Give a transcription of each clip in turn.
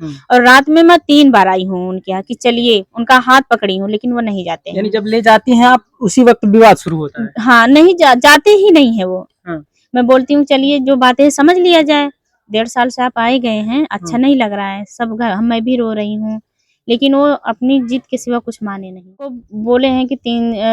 और रात में मैं 3 बार आई हूँ उनके यहाँ कि चलिए, उनका हाथ पकड़ी हूँ लेकिन वो नहीं जाते यानी हैं। जब ले जाती हैं आप उसी वक्त विवाद शुरू होता है। हाँ, नहीं जाते ही नहीं है वो। हाँ। मैं बोलती हूँ चलिए जो बातें हैं समझ लिया जाए, 1.5 साल से आप आए गए हैं, अच्छा नहीं लग रहा है, सब मैं भी रो रही हूँ। लेकिन वो अपनी जिद के सिवा कुछ माने नहीं। वो बोले हैं कि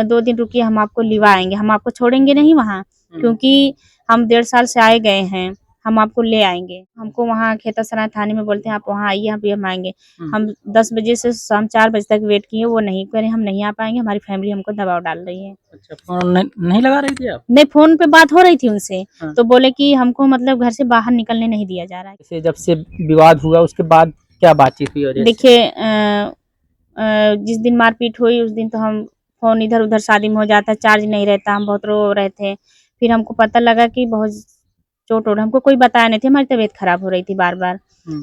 2 दिन रुकिए हम आपको लिवा आएँगे, हम आपको छोड़ेंगे नहीं वहाँ, क्योंकि हम 1.5 साल से आए गए हैं, हम आपको ले आएँगे। हमको वहाँ खेतासराय थाने में बोलते हैं आप वहाँ आइए, अभी हम आएँगे। हम 10 बजे से शाम 4 बजे तक वेट किए, वो नहीं कह रहे हम नहीं आ पाएँगे, हमारी फैमिली हमको दबाव डाल रही है। अच्छा, फ़ोन नहीं लगा रही थी आप? नहीं, फ़ोन पे बात हो रही थी उनसे, हाँ। तो बोले कि हमको मतलब घर से बाहर निकलने नहीं दिया जा रहा है। जैसे जब से विवाद हुआ उसके बाद क्या बातचीत हुई और ऐसे? देखिए जिस दिन मारपीट हुई उस दिन तो हम फ़ोन इधर-उधर शादी में हो जाता, चार्ज नहीं रहता, हम बहुत रो रहे थे। फिर हमको पता लगा कि बहुत चोट-वोट हमको कोई बताया नहीं था, हमारी तबीयत ख़राब हो रही थी बार-बार।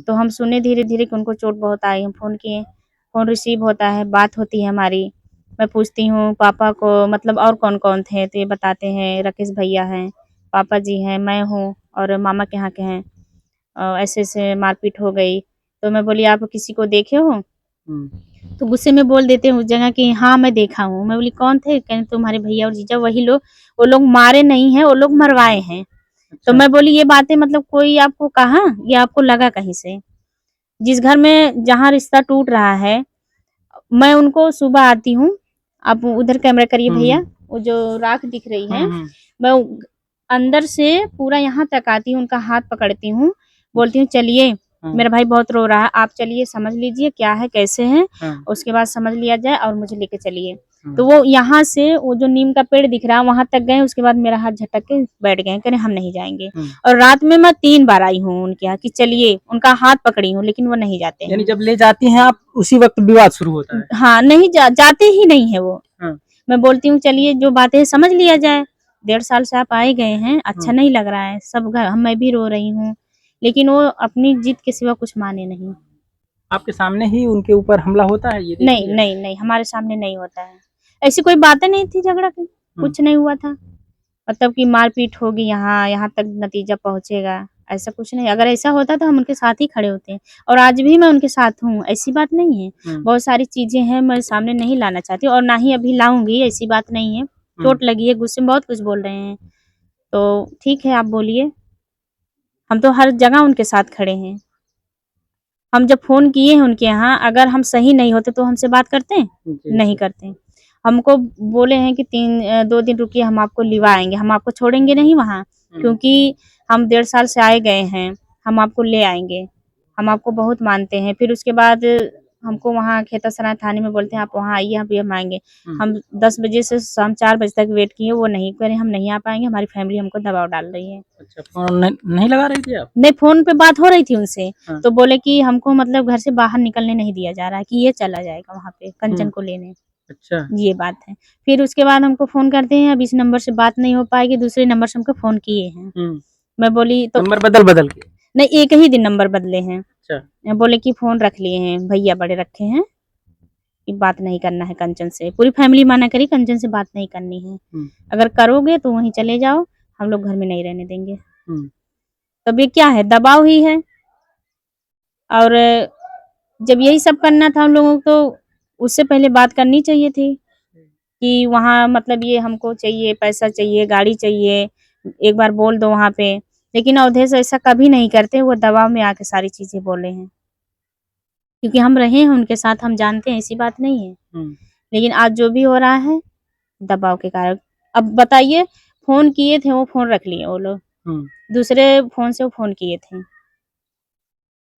तो हम सुने धीरे-धीरे कि उनको चोट बहुत आई, हम फ़ोन किए, फ़ोन रिसीव होता है, बात होती है हमारी। मैं पूछती हूँ पापा को मतलब और कौन-कौन थे? तो ये बताते हैं राकेश भैया हैं, पापा जी हैं, मैं हूँ और मामा के यहाँ के हैं। ऐसे-ऐसे मारपीट हो गई। तो मैं बोली आप किसी को देखे हो? तो गुस्से में बोल देते हैं उस जगह कि हाँ, मैं देखा हूँ। मैं बोली कौन थे? कहें तुम्हारे भैया और जीजा वही लोग, वो लोग मारे नहीं हैं, वो लोग मरवाए हैं। तो अच्छा। मैं बोली ये बातें मतलब कोई आपको कहा या आपको लगा कहीं से? जिस घर में जहाँ रिश्ता टूट रहा है, मैं उनको सुबह आती हूँ, आप उधर कैमरा करिए भैया, वो जो राख दिख रही है, मैं अंदर से पूरा यहाँ तक आती हूँ, उनका हाथ पकड़ती हूँ, बोलती हूँ चलिए, मेरा भाई बहुत रो रहा है, आप चलिए समझ लीजिए क्या है, कैसे हैं, उसके बाद समझ लिया जाए और मुझे लेके चलिए। तो वो यहाँ से वो जो नीम का पेड़ दिख रहा है वहाँ तक गए, उसके बाद मेरा हाथ झटक के बैठ गए, कह रहे हम नहीं जाएँगे। और रात में मैं 3 बार आई हूँ उनके यहाँ कि चलिए, उनका हाथ पकड़ी हूँ लेकिन वो नहीं जाते यानी हैं। जब ले जाती हैं आप उसी वक्त विवाद शुरू होता है। हाँ, नहीं जाते ही नहीं है वो। हाँ। मैं बोलती हूँ चलिए जो बातें हैं समझ लिया जाए, 1.5 साल से आप आए गए हैं, अच्छा नहीं लग रहा है, सब मैं भी रो रही हूँ। लेकिन वो अपनी जिद के सिवा कुछ माने नहीं। आपके सामने ही उनके ऊपर हमला होता है ये देखी नहीं, है? नहीं, नहीं, हमारे सामने नहीं होता है। ऐसी कोई बातें नहीं थी झगड़ा की, कुछ नहीं हुआ था। मतलब कि मार-पीट होगी यहाँ, यहाँ तक नतीजा पहुँचेगा, ऐसा कुछ नहीं। अगर ऐसा होता तो हम उनके साथ ही खड़े होते और आज भी मैं उनके साथ हूँ, ऐसी बात नहीं है। बहुत सारी चीज़ें हैं मैं सामने नहीं लाना चाहती और ना ही अभी लाऊँगी, ऐसी बात नहीं है। चोट लगी है, गुस्से में बहुत कुछ बोल रहे हैं। तो ठीक है, आप बोलिए। हम तो हर जगह उनके साथ खड़े हैं। हम जब फ़ोन किए हैं उनके यहाँ, अगर हम सही नहीं होते तो हमसे बात करते हैं? जी। नहीं करते। हमको बोले हैं कि 2 दिन रुकिए हम आपको लिवा आएँगे, हम आपको छोड़ेंगे नहीं वहाँ, क्योंकि हम 1.5 साल से आए गए हैं, हम आपको ले आएँगे, हम आपको बहुत मानते हैं। फिर उसके बाद हमको वहाँ खेतासराय थाने में बोलते हैं आप वहाँ आइए, अभी हम आएँगे। हम 10 बजे से शाम 4 बजे तक वेट किए, वो नहीं कह रहे हम नहीं आ पाएँगे, हमारी फैमिली हमको दबाव डाल रही है। अच्छा, फ़ोन नहीं लगा रही थी आप? नहीं, फ़ोन पे बात हो रही थी उनसे, तो बोले कि हमको मतलब घर से बाहर निकलने नहीं दिया जा रहा है कि ये चला जाएगा वहाँ पे कंचन को लेने, अच्छा। ये बात है। फिर उसके बाद हमको फ़ोन करते हैं, अब इस नंबर से बात नहीं हो पाएगी, दूसरे नंबर से हमको फ़ोन किए हैं। मैं बोली तो नंबर बदल-बदल के? नहीं, एक ही दिन नंबर बदले हैं। अच्छा। बोले कि फ़ोन रख लिए हैं, भैया बड़े रखे हैं, कि बात नहीं करना है कंचन से। पूरी फैमिली मना करी कंचन से बात नहीं करनी है। अगर करोगे तो वहीं चले जाओ, हम लोग घर में नहीं रहने देंगे। तब ये क्या है, दबाव ही है। और जब यही सब करना था हम लोगों को तो उससे पहले बात करनी चाहिए थी कि वहाँ मतलब ये हमको चाहिए, पैसा चाहिए, गाड़ी चाहिए, एक बार बोल दो वहाँ पे। लेकिन अवधेश ऐसा कभी नहीं करते, वो दबाव में आके सारी चीज़ें बोले हैं। क्योंकि हम रहे हैं उनके साथ, हम जानते हैं, ऐसी बात नहीं है। लेकिन आज जो भी हो रहा है, दबाव के कारण। अब बताइए, फ़ोन किए थे, वो फ़ोन रख लिए वो लोग। दूसरे फ़ोन से वो फ़ोन किए थे।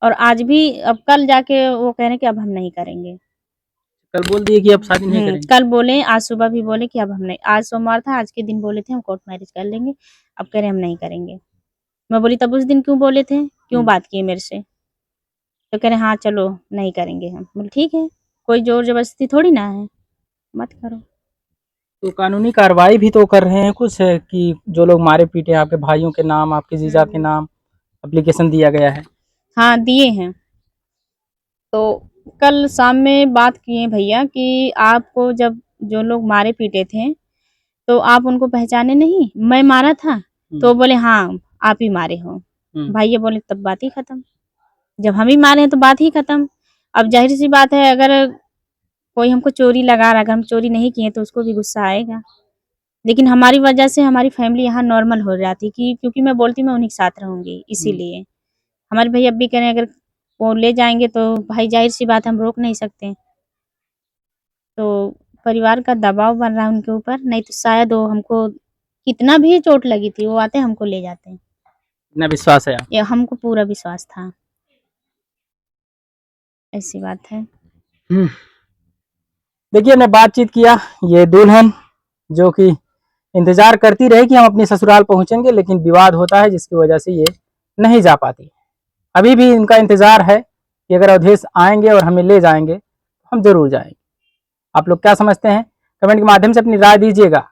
और आज भी अब कल जाके वो कह रहे हैं कि अब हम नहीं करेंगे। कल बोल दिए कि अब शादी नहीं करेंगे? कल बोले, आज सुबह भी बोले कि अब हम नहीं, आज सोमवार था, आज के दिन बोले थे हम कोर्ट मैरिज कर लेंगे, अब कह रहे हम नहीं करेंगे। मैं बोली तब उस दिन क्यों बोले थे? क्यों बात किए मेरे से? तो कह रहे हाँ, चलो नहीं करेंगे हम। बोले ठीक है, कोई ज़ोर-ज़बरदस्ती थोड़ी ना है, मत करो। तो कानूनी कार्रवाई भी तो कर रहे हैं कुछ कि जो लोग मारे-पीटे आपके भाइयों के नाम, आपके जीजा के नाम एप्लीकेशन दिया गया है? हाँ, दिए हैं। तो कल शाम में बात किए भैया कि आपको जब जो लोग मारे-पीटे थे, तो आप उनको पहचाने नहीं? मैं मारा था? तो बोले हाँ, आप ही मारे हो। भैया बोले तब बात ही खत्म। जब हम ही मारे हैं तो बात ही खत्म। अब जाहिर सी बात है, अगर कोई हमको चोरी लगा रहा है, अगर हम चोरी नहीं किए तो उसको भी गुस्सा आएगा। लेकिन हमारी वजह से हमारी फैमिली यहाँ नॉर्मल हो जाती, कि क्योंकि मैं बोलती मैं उन्हीं के साथ रहूंगी, इसीलिए हमारे भैया अब भी कह रहे हैं अगर वो ले जाएंगे तो भाई जाहिर सी बात है, हम रोक नहीं सकते। तो परिवार का दबाव बन रहा है उनके ऊपर, नहीं तो शायद वो हमको कितना भी चोट लगी थी वो आते हमको ले जाते हैं। इतना विश्वास है ये हमको पूरा विश्वास था। ऐसी बात है। हम्म। देखिए हमने बातचीत किया, ये दुल्हन जो कि इंतजार करती रही कि हम अपने ससुराल पहुंचेंगे, लेकिन विवाद होता है जिसकी वजह से ये नहीं जा पाती। अभी भी इनका इंतजार है कि अगर अवधेश आएंगे और हमें ले जाएंगे तो हम जरूर जाएंगे। आप लोग क्या समझते हैं, कमेंट के माध्यम से अपनी राय दीजिएगा।